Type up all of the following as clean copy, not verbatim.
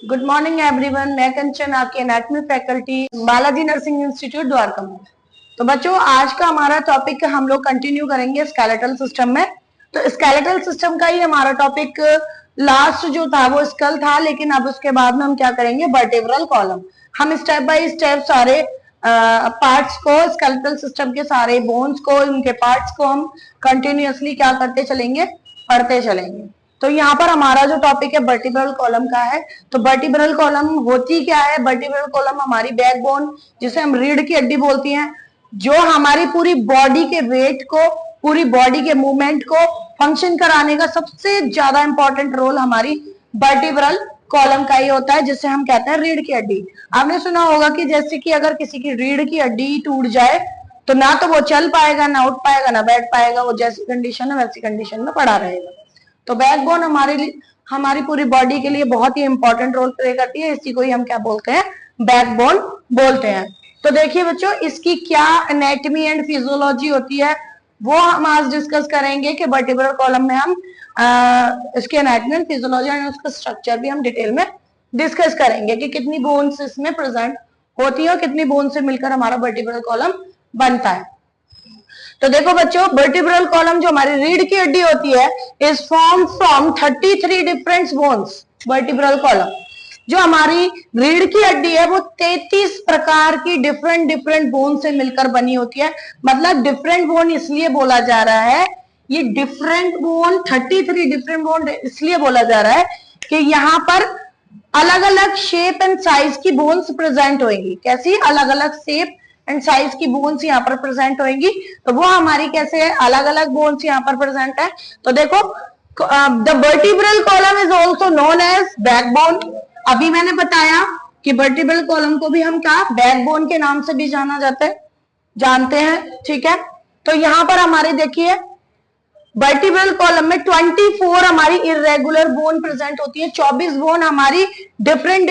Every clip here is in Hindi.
Good morning everyone. मैं कंचन, आपकी anatomy faculty, Balaji nursing institute Dwarka में। तो बच्चों, आज का हमारा टॉपिक हम लोग कंटिन्यू करेंगे स्केलेटल सिस्टम में। तो स्केलेटल सिस्टम का ही हमारा टॉपिक लास्ट जो था वो स्कल था, लेकिन अब उसके बाद में हम क्या करेंगे, वर्टेब्रल कॉलम। हम स्टेप बाय स्टेप सारे पार्ट्स को, स्केलेटल सिस्टम के सारे बोन्स को, उनके पार्ट्स को हम कंटिन्यूअसली क्या करते चलेंगे, पढ़ते चलेंगे। तो यहाँ पर हमारा जो टॉपिक है वर्टिब्रल कॉलम का है। तो वर्टिब्रल कॉलम होती क्या है? वर्टिब्रल कॉलम हमारी बैकबोन, जिसे हम रीढ़ की हड्डी बोलती हैं, जो हमारी पूरी बॉडी के वेट को, पूरी बॉडी के मूवमेंट को फंक्शन कराने का सबसे ज्यादा इंपॉर्टेंट रोल हमारी वर्टिब्रल कॉलम का ही होता है, जिसे हम कहते हैं रीढ़ की हड्डी। आपने सुना होगा कि जैसे कि अगर किसी की रीढ़ की हड्डी टूट जाए तो ना तो वो चल पाएगा, ना उठ पाएगा, ना बैठ पाएगा, वो जैसी कंडीशन है वैसी कंडीशन में पड़ा रहेगा। तो बैकबोन हमारी पूरी बॉडी के लिए बहुत ही इंपॉर्टेंट रोल प्ले करती है। इसी को ही हम क्या बोलते हैं, बैकबोन बोलते हैं। तो देखिए बच्चों, इसकी क्या एनाटॉमी एंड फिजियोलॉजी होती है वो हम आज डिस्कस करेंगे कि वर्टिब्रल कॉलम में हम इसके एनाटॉमी एंड फिजियोलॉजी एंड उसका स्ट्रक्चर भी हम डिटेल में डिस्कस करेंगे कि कितनी बोन्स इसमें प्रेजेंट होती है और कितनी बोन से मिलकर हमारा वर्टिब्रल कॉलम बनता है। तो देखो बच्चों, वर्टिब्रल कॉलम जो हमारी रीढ़ की हड्डी होती है is form from 33 different bones. Vertebral column जो हमारी रीढ़ की हड्डी है वो 33 प्रकार की डिफरेंट बोन से मिलकर बनी होती है। मतलब डिफरेंट बोन इसलिए बोला जा रहा है, ये डिफरेंट बोन 33 डिफरेंट बोन इसलिए बोला जा रहा है कि यहाँ पर अलग अलग शेप एंड साइज की बोन्स प्रेजेंट होंगी। कैसी अलग अलग शेप एंड साइज की बोन्स यहाँ पर प्रेजेंट होंगी। तो वो हमारी कैसे है, अलग अलग बोन्स यहाँ पर प्रेजेंट है। तो देखो, the vertebral column is also known as backbone. अभी मैंने बताया कि वर्टिब्रल कॉलम को भी हम क्या, बैकबोन के नाम से भी जाना जाता है, जानते हैं, ठीक है। तो यहाँ पर हमारे देखिए वर्टिब्रल कॉलम में 24 हमारी इर्रेगुलर बोन प्रेजेंट होती है। 24 बोन हमारी डिफरेंट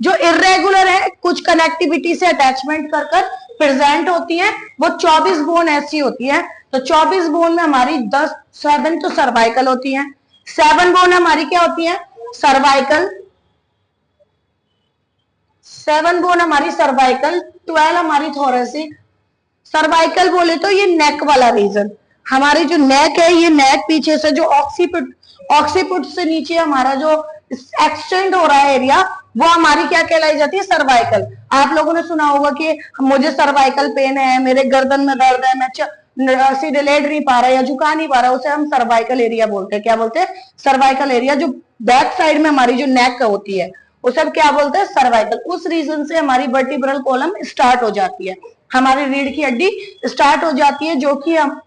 जो इर्रेगुलर है, कुछ कनेक्टिविटी से अटैचमेंट कर कर प्रेजेंट होती है, वो 24 बोन ऐसी होती है। तो 24 बोन में हमारी 7 तो सर्वाइकल होती है, 7 बोन हमारी क्या होती है, सर्वाइकल, 7 बोन हमारी सर्वाइकल, 12 हमारी थोरेसिक। सर्वाइकल बोले तो ये नेक वाला रीजन, हमारी जो नेक है, ये नेक पीछे से जो ऑक्सीपुट से नीचे हमारा जो एक्सटेंड हो रहा है एरिया, वो हमारी क्या कहलाई जाती है, सर्वाइकल। आप लोगों ने सुना होगा कि मुझे सर्वाइकल पेन है, मेरे गर्दन में दर्द है, मैं सीधे लेट नहीं पा रहा या झुका नहीं पा रहा, उसे हम सर्वाइकल एरिया बोलते हैं। क्या बोलते हैं, सर्वाइकल एरिया। जो बैक साइड में हमारी जो नेक होती है उसे हम क्या बोलते हैं, सर्वाइकल। उस रीजन से हमारी वर्टिब्रल कॉलम स्टार्ट हो जाती है, हमारी रीढ़ की हड्डी स्टार्ट हो जाती है। जो कि हम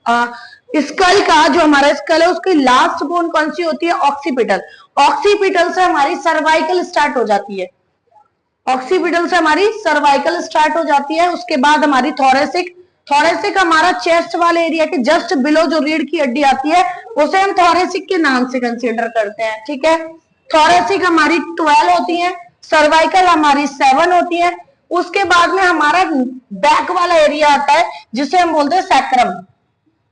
स्कल का, जो हमारा स्कल है उसकी लास्ट बोन कौन सी होती है, ऑक्सीपिटल। ऑक्सीपिटल से हमारी सर्वाइकल स्टार्ट हो जाती है, ऑक्सीपिटल से हमारी सर्वाइकल स्टार्ट हो जाती है। उसके बाद हमारी थोरेसिक, थोरेसिक हमारा चेस्ट वाले एरिया के जस्ट बिलो जो रीढ़ की हड्डी आती है उसे हम थोरेसिक के नाम से कंसीडर करते हैं, ठीक है। थोरेसिक हमारी 12 होती है, सर्वाइकल हमारी 7 होती है। उसके बाद में हमारा बैक वाला एरिया आता है जिसे हम बोलते हैं सैक्रम।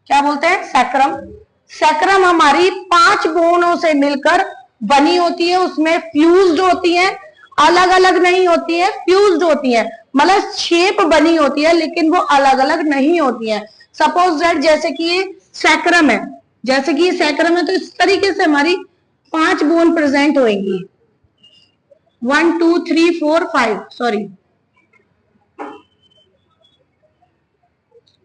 क्या बोलते हैं, सैक्रम। सैक्रम हमारी 5 बोनों से मिलकर बनी होती है, उसमें फ्यूज्ड होती है, अलग अलग नहीं होती है, फ्यूज्ड होती है। मतलब शेप बनी होती है लेकिन वो अलग अलग नहीं होती है। सपोज दैट जैसे कि ये सैक्रम है, जैसे कि ये सैक्रम है, तो इस तरीके से हमारी 5 बोन प्रेजेंट होंगी, 1 2 3 4 5, सॉरी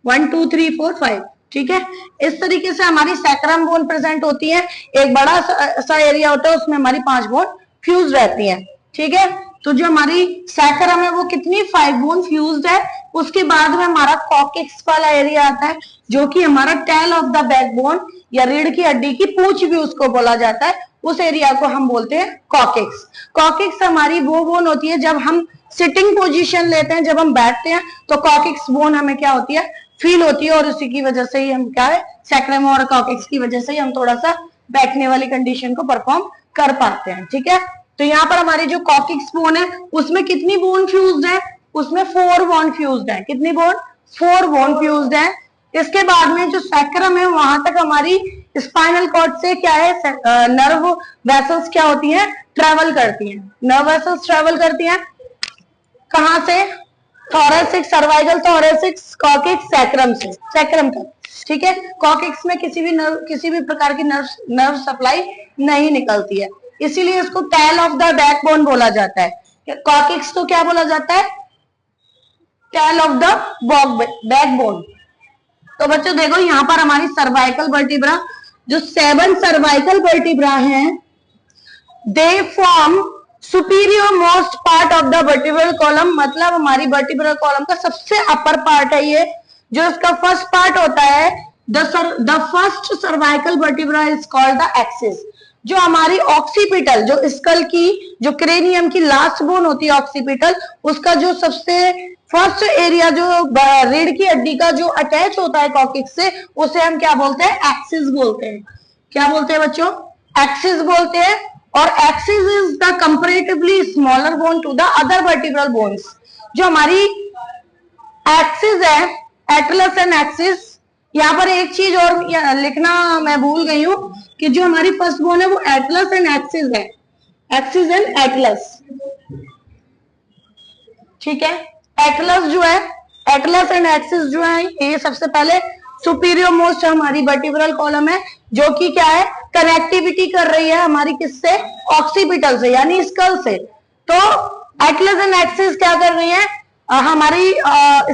1 2 3 4 5, ठीक है। इस तरीके से हमारी सैक्रम बोन प्रेजेंट होती है। एक बड़ा सा एरिया होता है, उसमें हमारी 5 बोन फ्यूज रहती है, ठीक है। तो जो हमारी सैक्रम है वो कितनी, 5 बोन फ्यूज्ड है। उसके बाद में हमारा कॉकेक्स वाला एरिया आता है, जो कि हमारा टेल ऑफ द बैकबोन या रीढ़ की हड्डी की पूंछ भी उसको बोला जाता है। उस एरिया को हम बोलते हैं कॉकेक्स। कॉकेक्स हमारी वो बोन होती है जब हम सिटिंग पोजीशन लेते हैं, जब हम बैठते हैं तो कॉकेक्स बोन हमें क्या होती है, फील होती है। और उसी की वजह से ही हम क्या है, सैक्रम और कॉकेक्स की वजह से ही हम थोड़ा सा बैठने वाली कंडीशन को परफॉर्म कर पाते हैं, ठीक है। तो यहाँ पर हमारी जो कॉकेक्स बोन है उसमें कितनी बोन फ्यूज्ड है, उसमें 4 बोन फ्यूज्ड है। कितनी बोन, 4 बोन फ्यूज्ड है। इसके बाद में जो सैक्रम है वहां तक हमारी स्पाइनल कॉर्ड से क्या है, नर्व वेसल्स क्या होती हैं, ट्रेवल करती हैं। नर्व वेसल्स ट्रेवल करती हैं कहां से, थोरेसिक, सर्वाइकल थोरेसिक्स, कॉकिक्स, सैक्रम से, सैक्रम तक, ठीक है। कॉकिक्स में किसी भी प्रकार की नर्व सप्लाई नहीं निकलती है, इसीलिए इसको टेल ऑफ द बैकबोन बोला जाता है। कॉकिक्स को क्या बोला जाता है, टेल ऑफ द बैकबोन। तो बच्चों देखो यहाँ पर हमारी सर्वाइकल वर्टिब्रा, जो 7 सर्वाइकल वर्टिब्रा हैं, they form superior most part of the vertebral column, मतलब हमारी वर्टिब्रल कॉलम का सबसे अपर पार्ट है ये। जो इसका फर्स्ट पार्ट होता है, the first cervical vertebra is called the axis. जो हमारी ऑक्सीपिटल, जो स्कल की, जो क्रेनियम की लास्ट बोन होती है ऑक्सीपिटल, उसका जो सबसे फर्स्ट एरिया, जो रीढ़ की हड्डी का जो अटैच होता है कॉकिक्स से, उसे हम क्या बोलते हैं, एक्सिस बोलते हैं। क्या बोलते हैं बच्चों, एक्सिस बोलते हैं। और axis is the comparatively smaller bone to the other vertebral bones. जो हमारी एक्सिस है, एटलस एंड एक्सिस, यहाँ पर एक चीज और लिखना मैं भूल गई हूं कि जो हमारी फर्स्ट बोन है वो एटलस एंड एक्सिस है, एक्सिस एंड एटलस, ठीक है। एटलस जो है, एटलस एंड एक्सिस जो है, ये सबसे पहले सुपीरियर मोस्ट हमारी वर्टिब्रल कॉलम है, जो कि क्या है, कनेक्टिविटी कर रही है हमारी किससे, ऑक्सीपिटल से, यानी स्कल से। तो एटलस एंड एक्सिस क्या कर रही है, हमारी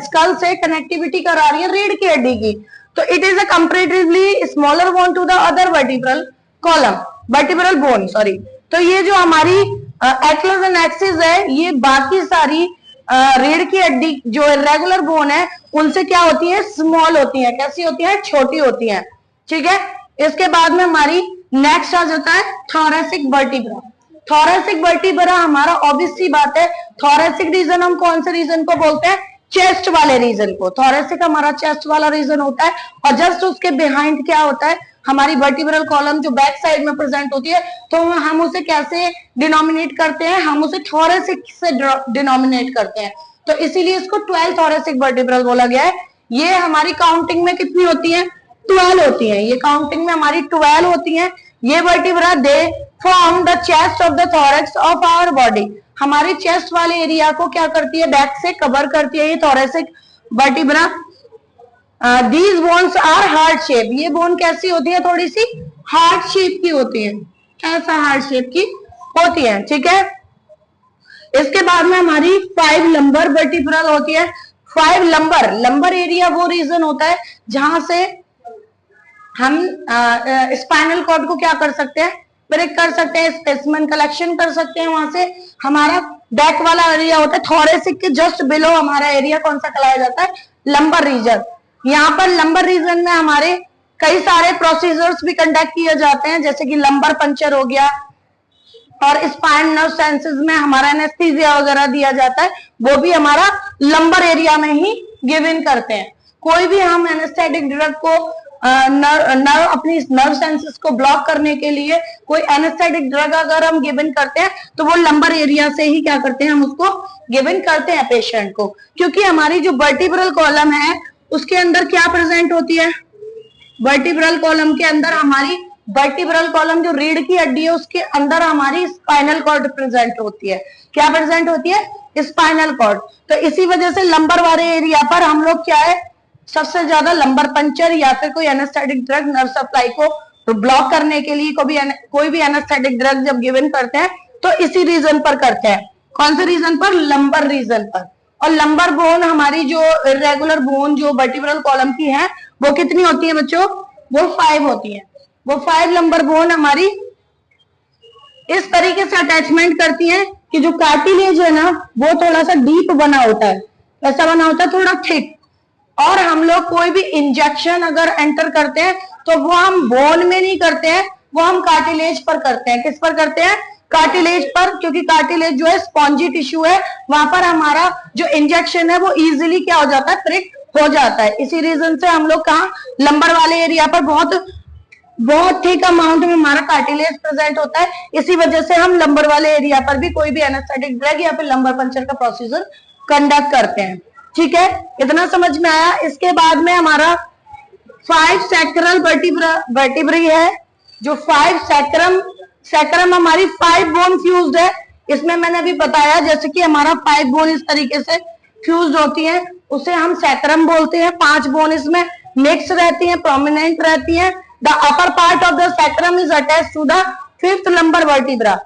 स्कल से कनेक्टिविटी करा रही है रीढ़ की हड्डी की। तो it is a comparatively smaller bone to the other vertebral column, vertebral bone, sorry. तो ये जो हमारी एटलस एंड एक्सिस है, ये बाकी सारी रीढ़ की हड्डी जो रेगुलर बोन है उनसे क्या होती है, स्मॉल होती है। कैसी होती है, छोटी होती है, ठीक है। इसके बाद में हमारी नेक्स्ट आ जाता है थोरेसिक वर्टिब्रा। थोरेसिक वर्टिब्रा हमारा ऑब्वियस सी बात है, थोरेसिक रीजन हम कौन से रीजन को बोलते हैं, चेस्ट वाले रीजन को। थोरेसिक हमारा चेस्ट वाला रीजन होता है, और जस्ट उसके बिहाइंड क्या होता है, हमारी वर्टिब्रल कॉलम जो बैक साइड में प्रेजेंट होती है। तो हम उसे कैसे डिनोमिनेट करते हैं, हम उसे थोरेसिक से डिनोमिनेट करते हैं। तो इसीलिए इसको 12 थोरेसिक वर्टिब्रल बोला गया है। ये हमारी काउंटिंग में कितनी होती है, 12 होती है। ये काउंटिंग में हमारी 12 होती है। ये vertebra they form the chest of the thorax of our body. हमारी चेस्ट वाले एरिया को क्या करती है, बैक से कवर करती है ये thoracic vertebra. These bones are heart shape. ये बोन कैसी होती है, थोड़ी सी हार्ट शेप की होती है, ऐसा हार्ट शेप की होती है, ठीक है। इसके बाद में हमारी 5 लंबर वर्टिब्रल होती है। 5 लंबर एरिया वो रीजन होता है जहां से हम स्पाइनल कॉर्ड को क्या कर सकते हैं, ब्रेक कर सकते हैं, स्पेसिमेन कलेक्शन कर सकते हैं। वहां से हमारा बैक वाला एरिया होता है, थोरेसिक के जस्ट बिलो हमारा एरिया कौन सा कहलाया जाता है, लंबर रीजन। यहाँ पर लंबर रीजन में हमारे कई सारे प्रोसीजर्स भी कंडक्ट किए जाते हैं, जैसे कि लंबर पंचर हो गया, और स्पाइन नर्व सेंसेस में हमारा एनेस्थीसिया वगैरह दिया जाता है, वो भी हमारा लंबर एरिया में ही गिव इन करते हैं। कोई भी हम एनेस्थेटिक ड्रग को नर्व अपनी नर्व सेंसेस को ब्लॉक करने के लिए कोई एनेस्थेटिक ड्रग अगर हम गिवन करते हैं तो वो लंबर एरिया से ही क्या करते हैं, हम उसको गिवन करते हैं पेशेंट को। क्योंकि हमारी जो वर्टिब्रल कॉलम है उसके अंदर क्या प्रेजेंट होती है, वर्टिब्रल कॉलम के अंदर हमारी वर्टिब्रल कॉलम जो रीढ़ की हड्डी है उसके अंदर हमारी स्पाइनल कॉर्ड प्रेजेंट होती है। क्या प्रेजेंट होती है, स्पाइनल कॉर्ड। तो इसी वजह से लंबर वाले एरिया पर हम लोग क्या है, सबसे ज्यादा लंबर पंचर या फिर कोई एनेस्थेटिक ड्रग नर्व सप्लाई को ब्लॉक करने के लिए कोई भी एनेस्थेटिक ड्रग जब गिवन करते हैं तो इसी रीजन पर करते हैं। कौन से रीजन पर, लंबर रीजन पर। और लंबर बोन हमारी जो इरेगुलर बोन जो वर्टिब्रल कॉलम की है वो कितनी होती है बच्चों, वो 5 होती है। वो 5 लंबर बोन हमारी इस तरीके से अटैचमेंट करती है कि जो कार्टिलेज है ना वो थोड़ा सा डीप बना होता है, ऐसा बना होता है, थोड़ा थिक। और हम लोग कोई भी इंजेक्शन अगर एंटर करते हैं तो वो हम बोन में नहीं करते हैं, वो हम कार्टिलेज पर करते हैं। किस पर करते हैं, कार्टिलेज पर। क्योंकि कार्टिलेज जो है स्पॉन्जी टिश्यू है, वहां पर हमारा जो इंजेक्शन है वो इजीली क्या हो जाता है, प्रिक हो जाता है। इसी रीजन से हम लोग कहा लंबर वाले एरिया पर बहुत थिक अमाउंट में हमारा कार्टिलेज प्रेजेंट होता है। इसी वजह से हम लंबर वाले एरिया पर भी कोई भी एनेस्थेटिक ड्रग या फिर लंबर पंचर का प्रोसीजर कंडक्ट करते हैं। ठीक है, इतना समझ में आया। इसके बाद में हमारा 5 सैक्रल वर्टिब्री है, जो 5 सैक्रम हमारी 5 बोन फ्यूज्ड है। इसमें मैंने अभी बताया जैसे कि हमारा 5 बोन इस तरीके से फ्यूज्ड होती है, उसे हम सैक्रम बोलते हैं। 5 बोन इसमें मिक्स रहती हैं, प्रोमिनेंट रहती हैं। The upper part of the sacrum is attach to the 5th lumbar vertebra.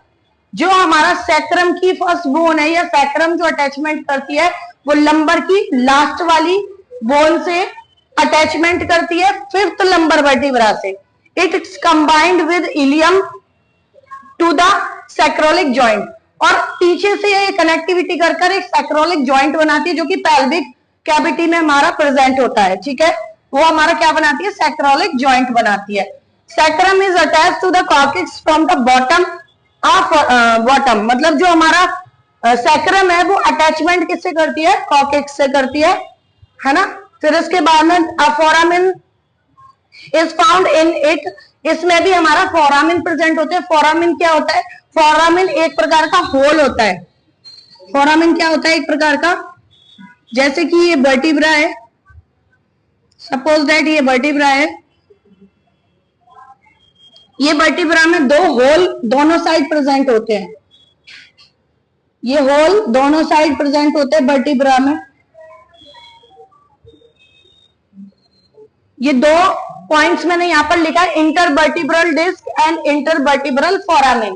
जो हमारा सैक्रम की फर्स्ट बोन है या सैक्रम जो अटैचमेंट करती है वो लंबर की लास्ट वाली बोन से अटैचमेंट करती है 5th लंबर वर्टिब्रा से। It is combined with ilium to the sacroiliac joint, और पीछे से ये कनेक्टिविटी कर एक सैक्रोलिक जॉइंट बनाती है जो कि पेल्विक कैविटी में हमारा प्रेजेंट होता है। ठीक है, वो हमारा क्या बनाती है, सैक्रोलिक जॉइंट बनाती है। Sacrum is attach to the cortex from the bottom of bottom, मतलब जो हमारा सैक्रम है वो अटैचमेंट किससे करती है, कॉर्टेक्स से करती है ना। फिर इसके बाद में foramen is found in it, इसमें भी हमारा फोरामिन प्रेजेंट होते हैं। फोरामिन क्या होता है, फोरामिन एक प्रकार का होल होता है। फोरामिन क्या होता है, एक प्रकार का, जैसे कि ये वर्टिब्रा है, सपोज दैट ये वर्टिब्रा है, ये वर्टिब्रा में 2 होल दोनों साइड प्रेजेंट होते हैं। ये होल दोनों साइड प्रेजेंट होते हैं वर्टिब्रा में। ये 2 पॉइंट्स मैंने यहां पर लिखा है, intervertebral disc and intervertebral foramen.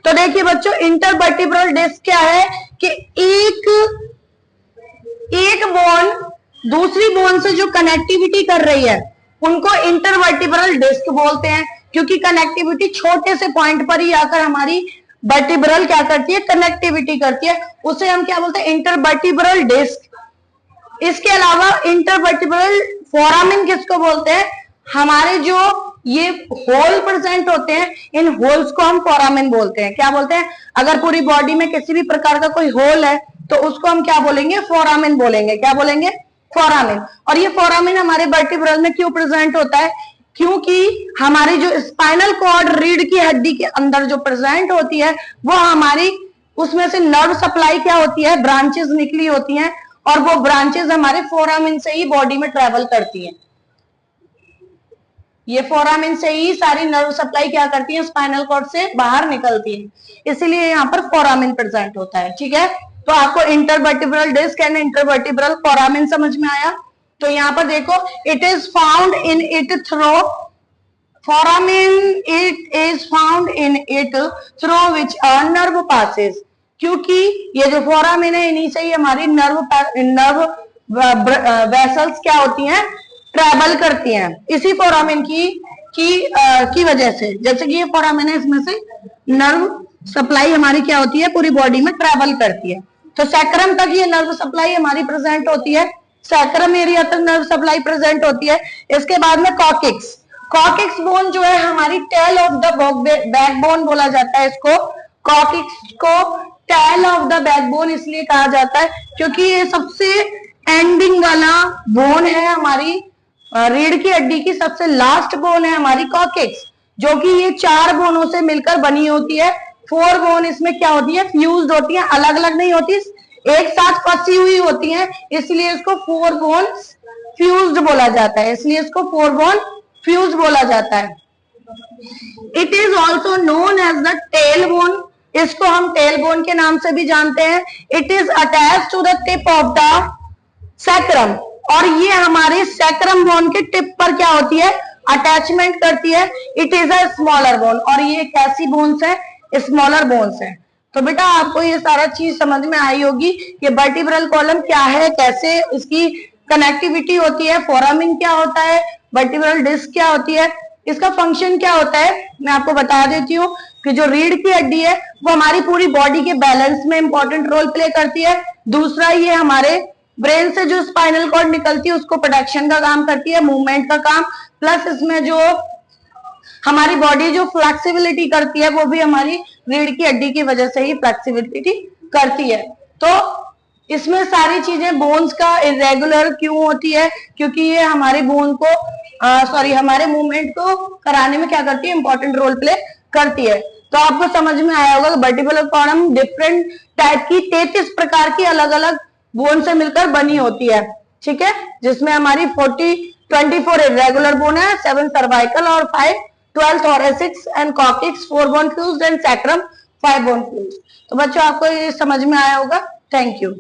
तो देखिए बच्चों, इंटरवर्टिब्रल डिस्क क्या है कि एक बोन दूसरी बोन से जो कनेक्टिविटी कर रही है उनको इंटरवर्टिब्रल डिस्क बोलते हैं, क्योंकि कनेक्टिविटी छोटे से पॉइंट पर ही आकर हमारी वर्टिब्रल क्या करती है, कनेक्टिविटी करती है। उसे हम क्या बोलते हैं, इंटरवर्टिब्रल डिस्क। इसके अलावा इंटरवर्टिब्रल फोरामिन किसको बोलते हैं, हमारे जो ये होल प्रेजेंट होते हैं, इन होल्स को हम फोरामिन बोलते हैं। क्या बोलते हैं, अगर पूरी बॉडी में किसी भी प्रकार का कोई होल है तो उसको हम क्या बोलेंगे, फोरामिन बोलेंगे। क्या बोलेंगे, फोरामिन। और ये फोरामिन हमारे वर्टिब्रल में क्यों प्रेजेंट होता है, क्योंकि हमारी जो स्पाइनल कॉर्ड रीढ़ की हड्डी के अंदर जो प्रेजेंट होती है वो हमारी, उसमें से नर्व सप्लाई क्या होती है, ब्रांचेस निकली होती हैं, और वो ब्रांचेस हमारे फोरामिन से ही बॉडी में ट्रेवल करती हैं। ये फोरामिन से ही सारी नर्व सप्लाई क्या करती है, स्पाइनल कॉर्ड से बाहर निकलती है, इसीलिए यहाँ पर फोरामिन प्रेजेंट होता है। ठीक है, तो आपको intervertebral disc and intervertebral foramen समझ में आया। तो यहाँ पर देखो, it is found in it through foramen, it is found in it through which a nerve passes, क्योंकि ये जो फोरामिन है इन्हीं से ही हमारी नर्व वेसल्स क्या होती हैं, ट्रैवल करती हैं। इसी फोरामिन की वजह से, जैसे कि ये फोरामिन है, इसमें से नर्व सप्लाई हमारी क्या होती है, पूरी बॉडी में ट्रैवल करती है। तो सैक्रम तक ये नर्व सप्लाई हमारी प्रेजेंट होती है, सैक्रम एरिया तक नर्व सप्लाई प्रेजेंट होती है। इसके बाद में कॉर्टेक्स, कॉर्टेक्स बोन जो है हमारी टेल ऑफ द बैकबोन बोला जाता है इसको। कॉर्टेक्स को टेल ऑफ द बैकबोन इसलिए कहा जाता है क्योंकि ये सबसे एंडिंग वाला बोन है, हमारी रीढ़ की हड्डी की सबसे लास्ट बोन है हमारी कॉर्टेक्स, जो कि ये 4 बोनों से मिलकर बनी होती है। 4 बोन इसमें क्या होती है, फ्यूज्ड होती है, अलग अलग नहीं होती, एक साथ फंसी हुई होती हैं, इसलिए इसको 4 बोन फ्यूज्ड बोला जाता है, इसलिए इसको 4 बोन फ्यूज बोला जाता है। It is also known as the tail bone, इसको हम टेल बोन के नाम से भी जानते हैं। It is attach to the tip of the sacrum, और ये हमारे सैक्रम बोन के टिप पर क्या होती है, अटैचमेंट करती है। It is a smaller bone, और ये कैसी बोन्स है, स्मॉलर बोन्स है। तो बेटा आपको ये सारा चीज समझ में आई होगी कि वर्टिब्रल कॉलम क्या है, कैसे इसकी कनेक्टिविटी होती है, फोरामिन क्या होता है, वर्टिब्रल डिस्क क्या होती है, इसका फंक्शन क्या होता है। मैं आपको बता देती हूँ कि जो रीढ़ की हड्डी है वो हमारी पूरी बॉडी के बैलेंस में इंपॉर्टेंट रोल प्ले करती है। दूसरा, ये हमारे ब्रेन से जो स्पाइनल कॉर्ड निकलती है उसको प्रोटेक्शन का काम करती है, मूवमेंट का काम, प्लस इसमें जो हमारी बॉडी जो फ्लेक्सिबिलिटी करती है वो भी हमारी रीढ़ की हड्डी की वजह से ही फ्लेक्सिबिलिटी करती है। तो इसमें सारी चीजें, बोन्स का इरेगुलर क्यों होती है, क्योंकि ये हमारे बोन को हमारे मूवमेंट को कराने में क्या करती है, इंपॉर्टेंट रोल प्ले करती है। तो आपको समझ में आया होगा कि वर्टिब्रल कॉलम डिफरेंट टाइप की 33 प्रकार की अलग अलग बोन से मिलकर बनी होती है। ठीक है, जिसमें हमारी 40 24 इरेगुलर बोन है, 7 सर्वाइकल और 5 12 thoracics and coccyx, 4 bone fused and sacrum 5 bone fused. तो बच्चों आपको ये समझ में आया होगा। Thank you.